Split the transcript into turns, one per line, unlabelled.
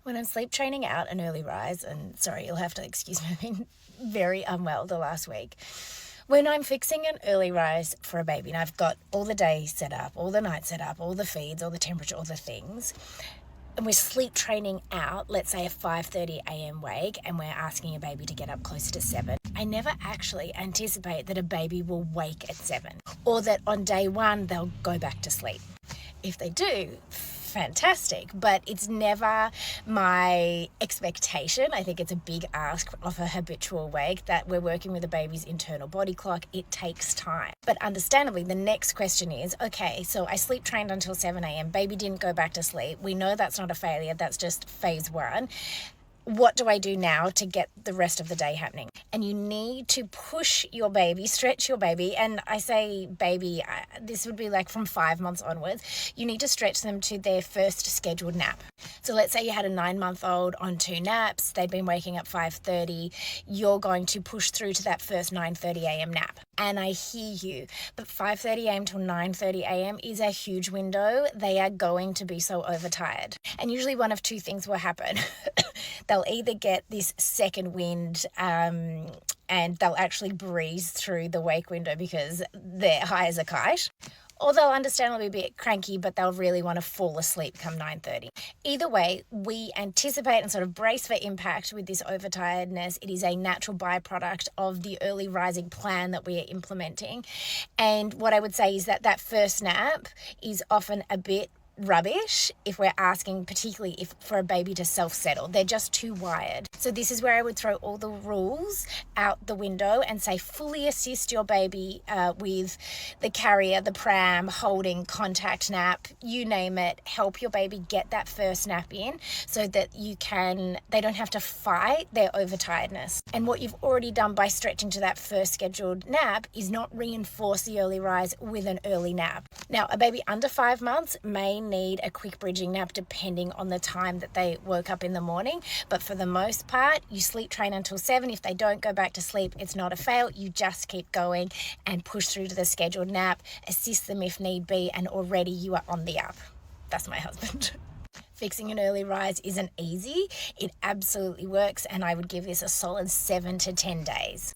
When I'm sleep training out an early rise, and sorry, you'll have to excuse me, I've been very unwell the last week. When I'm fixing an early rise for a baby, and I've got all the day set up, all the night set up, all the feeds, all the temperature, all the things, and we're sleep training out, let's say a 5:30 a.m. wake, and we're asking a baby to get up closer to 7, I never actually anticipate that a baby will wake at 7, or that on day 1 they'll go back to sleep. If they do, fantastic, but it's never my expectation. I think it's a big ask of a habitual wake that we're working with a baby's internal body clock. It takes time. But understandably, the next question is, okay, so I sleep trained until 7 a.m. Baby didn't go back to sleep. We know that's not a failure. That's just phase 1. What do I do now to get the rest of the day happening? And you need to push your baby, stretch your baby. And I say baby, this would be like from 5 months onwards. You need to stretch them to their first scheduled nap. So let's say you had a 9-month-old on 2 naps. They'd been waking up 5:30. You're going to push through to that first 9:30 a.m. nap. And I hear you, but 5:30 a.m. till 9:30 a.m. is a huge window. They are going to be so overtired. And usually one of two things will happen. They'll either get this second wind and they'll actually breeze through the wake window because they're high as a kite, or they'll understandably be a bit cranky, but they'll really want to fall asleep come 9:30. Either way, we anticipate and sort of brace for impact with this overtiredness. It is a natural byproduct of the early rising plan that we are implementing. And what I would say is that that first nap is often a bit rubbish if we're asking, particularly if for a baby to self-settle. They're just too wired. So this is where I would throw all the rules out the window and say fully assist your baby with the carrier, the pram, holding, contact nap, you name it. Help your baby get that first nap in so that they don't have to fight their overtiredness. And what you've already done by stretching to that first scheduled nap is not reinforce the early rise with an early nap. Now, a baby under 5 months may need a quick bridging nap depending on the time that they woke up in the morning, but for the most part you sleep train until 7. If they don't go back to sleep, it's not a fail. You just keep going and push through to the scheduled nap, assist them if need be, and already you are on the up. That's my husband. Fixing an early rise isn't easy. It absolutely works, and I would give this a solid 7 to 10 days.